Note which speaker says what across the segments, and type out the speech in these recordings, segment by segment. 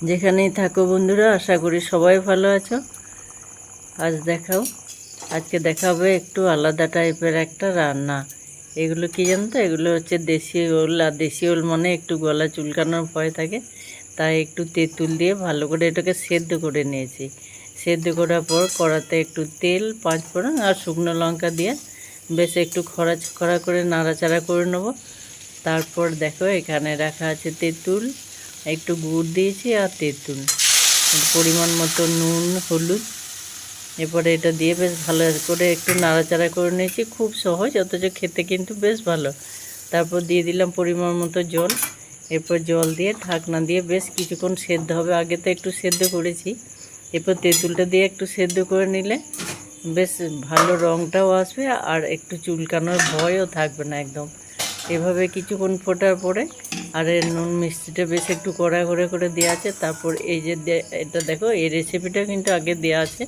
Speaker 1: যেখানেই থাকো বন্ধুরা, আশা করি সবাই ভালো আছো। আজকে দেখাবে একটু আলাদা টাইপের একটা রান্না। এগুলো কি জানো তো, এগুলো হচ্ছে দেশি ওল। আর দেশি ওল মানে একটু গলা চুলকানোর ভয় থাকে, তাই একটু তেঁতুল দিয়ে ভালো করে এটাকে সেদ্ধ করে নিয়েছি। সেদ্ধ করার পর কড়াতে একটু তেল, পাঁচফোড়ন আর শুকনো লঙ্কা দিয়ে বেশ একটু খড়া করে নাড়াচাড়া করে নেবো। তারপর দেখো এখানে রাখা আছে তেঁতুল, একটু গুড় দিয়েছি আর তেঁতুল, পরিমাণ মতো নুন, হলুদ। এরপরে এটা দিয়ে বেশ ভালো করে একটু নাড়াচাড়া করে নিয়েছি। খুব সহজ, অথচ খেতে কিন্তু বেশ ভালো। তারপর দিয়ে দিলাম পরিমাণ মতো জল। এরপর জল দিয়ে ঢাকনা দিয়ে বেশ কিছুক্ষণ সেদ্ধ হবে। আগে তো একটু সেদ্ধ করেছি। এরপর তেঁতুলটা দিয়ে একটু সেদ্ধ করে নিলে বেশ ভালো রঙটাও আসবে আর একটু চুলকানোর ভয়ও থাকবে না একদম। এভাবে কিছুক্ষণ ফোটার পরে আর এর নুন মিষ্টিটা বেশ একটু কড়া করে দেওয়া আছে। তারপর এই যে এটা দেখো, এই রেসিপিটা কিন্তু আগে দেওয়া আছে।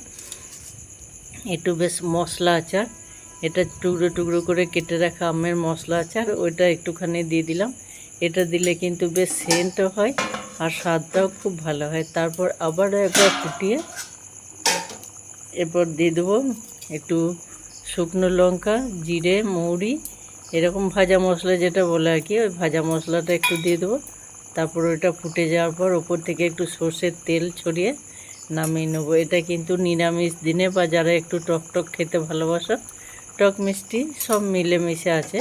Speaker 1: একটু বেশ মশলা আচার, এটা টুকরো টুকরো করে কেটে রাখা আমের মশলা আচার, ওইটা একটুখানি দিয়ে দিলাম। এটা দিলে কিন্তু বেশ সেন্টও হয় আর স্বাদটাও খুব ভালো হয়। তারপর আবার একবার ফুটিয়ে এরপর দিয়ে দেবো একটু শুকনো লঙ্কা, জিরে, মৌরি, এরকম ভাজা মশলা যেটা বলে আর কি, ওই ভাজা মশলাটা একটু দিয়ে দেবো। তারপর ওইটা ফুটে যাওয়ার পর ওপর থেকে একটু সর্ষের তেল ছড়িয়ে নামিয়ে নেবো। এটা কিন্তু নিরামিষ দিনে বা যারা একটু টক টক খেতে ভালোবাসো, টক মিষ্টি সব মিলেমিশে আছে,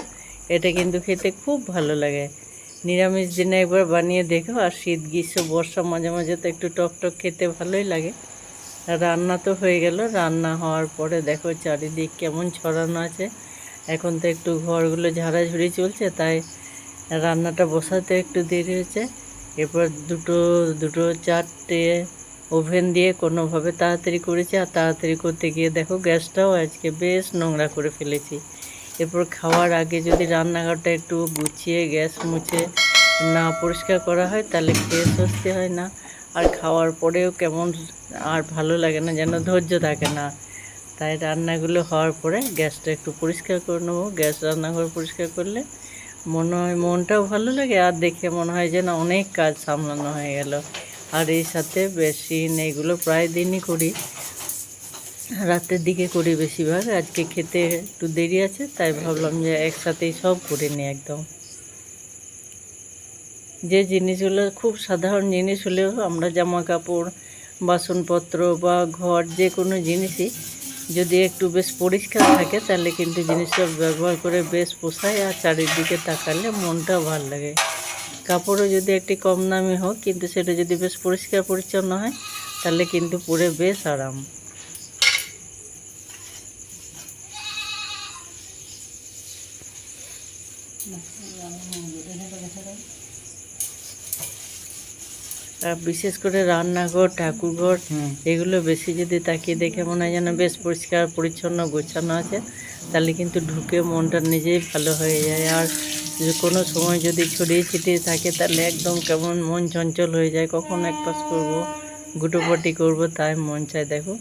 Speaker 1: এটা কিন্তু খেতে খুব ভালো লাগে। নিরামিষ দিনে একবার বানিয়ে দেখো। আর শীত, গ্রীষ্ম, বর্ষা মাঝে মাঝে তো একটু টক টক খেতে ভালোই লাগে। রান্না তো হয়ে গেল। রান্না হওয়ার পরে দেখো চারিদিক কেমন ছড়ানো আছে। এখন তো একটু ঘরগুলো ঝাড়াঝুড়ি চলছে, তাই রান্নাটা বসাতে একটু দেরি হয়েছে। এরপর দুটো চারটে ওভেন দিয়ে কোনোভাবে তাড়াতাড়ি করেছি। আর তাড়াতাড়ি করতে গিয়ে দেখো গ্যাসটাও আজকে বেশ নোংরা করে ফেলেছি। এরপর খাওয়ার আগে যদি রান্নাঘরটা একটু গুছিয়ে গ্যাস মুছে না পরিষ্কার করা হয়, তাহলে খেয়ে স্বস্তি হয় না। আর খাওয়ার পরেও কেমন আর ভালো লাগে না, যেন ধৈর্য থাকে না। তাই রান্নাগুলো হওয়ার পরে গ্যাসটা একটু পরিষ্কার করে নেবো। রান্নাঘর পরিষ্কার করলে মনে হয় মনটাও ভালো লাগে, আর দেখে মনে হয় যেন অনেক কাজ সামলানো হয়ে গেল। আর এই সাথে বেশি এগুলো প্রায় দিনই করি, রাতের দিকে করি বেশিরভাগ। আজকে খেতে একটু দেরি আছে, তাই ভাবলাম যে একসাথেই সব করে নিই একদম। যে জিনিসগুলো খুব সাধারণ জিনিস হলেও আমরা জামা কাপড়, বাসনপত্র বা ঘর যে কোনো জিনিসই যদি একটু বেশ পরিষ্কার থাকে, তাহলে কিন্তু জিনিসটা ব্যবহার করে বেশ পোষায় আর চারিদিকে তাকালে মনটাও ভালো লাগে। কাপড়ও যদি একটি কম দামি হোক, কিন্তু সেটা যদি বেশ পরিষ্কার পরিচ্ছন্ন হয়, তাহলে কিন্তু পরে বেশ আরাম। আর বিশেষ করে রান্নাঘর, ঠাকুরঘর, এগুলো বেশি যদি তাকিয়ে দেখে মনে হয় যেন বেশ পরিষ্কার পরিচ্ছন্ন গোছানো আছে, তাহলে কিন্তু ঢুকে মনটা নিজেই ভালো হয়ে যায়। আর কোনো সময় যদি ছড়িয়ে ছিটিয়ে থাকে, তাহলে একদম কেমন মন চঞ্চল হয়ে যায়, কখন এক পাশ করবো, গুটোপাটি করবো, তাই মন চায়। দেখো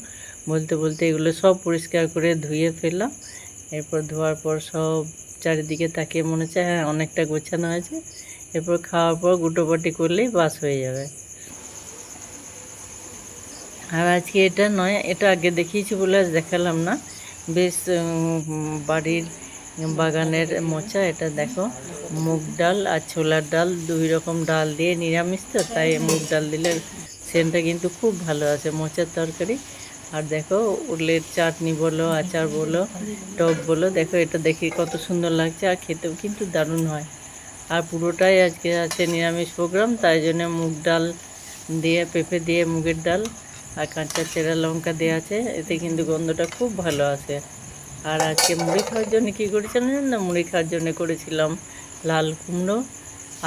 Speaker 1: বলতে বলতে এগুলো সব পরিষ্কার করে ধুয়ে ফেললাম। এরপর ধোয়ার পর সব চারিদিকে তাকিয়ে মনে হচ্ছে হ্যাঁ অনেকটা গোছানো আছে। এরপর খাওয়ার পর গুটোপাটি করলেই বাস হয়ে যাবে। আর আজকে এটা নয়, এটা আগে দেখিয়েছি বলে আজ দেখালাম না। বেশ বাড়ির বাগানের মোচা। এটা দেখো মুগ ডাল আর ছোলার ডাল, দুই রকম ডাল দিয়ে নিরামিষ তো, তাই মুগ ডাল দিলে সেন্টটা কিন্তু খুব ভালো আছে মোচার তরকারি। আর দেখো উলের চাটনি বলো, আচার বলো, টক বলো, দেখো এটা দেখি কত সুন্দর লাগছে আর খেতেও কিন্তু দারুণ হয়। আর পুরোটাই আজকে আছে নিরামিষ প্রোগ্রাম, তাই জন্য মুগ ডাল দিয়ে, পেঁপে দিয়ে মুগের ডাল আর কাঁচা চেরা লঙ্কা দেওয়া আছে, এতে কিন্তু গন্ধটা খুব ভালো আসে। আর আজকে মুড়ি খাওয়ার জন্য কী করেছিলাম না, মুড়ি খাওয়ার জন্য করেছিলাম লাল কুমড়ো,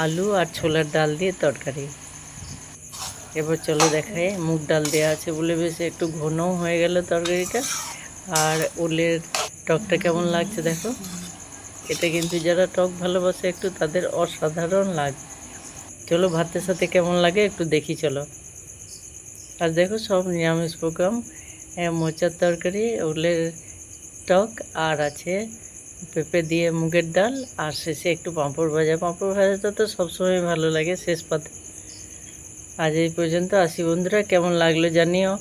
Speaker 1: আলু আর ছোলার ডাল দিয়ে তরকারি। এবার চলো দেখায়, মুগ ডাল দেওয়া আছে বলে বেশ একটু ঘনও হয়ে গেল তরকারিটা। আর ওলের টকটা কেমন লাগছে দেখো। এটা কিন্তু যারা টক ভালোবাসে একটু, তাদের অসাধারণ লাগে। চলো ভাতের সাথে কেমন লাগে একটু দেখি চলো। আর দেখো সব নিরামিষ প্রোগ্রাম, মোচার তরকারি, ওলের টক, আর আছে পেঁপে দিয়ে মুগের ডাল, আর শেষে একটু পাঁপড় ভাজা। পাঁপড় ভাজাটা তো সবসময় ভালো লাগে শেষ পাতে। আজ এই পর্যন্ত আসি বন্ধুরা, কেমন লাগলো জানিও।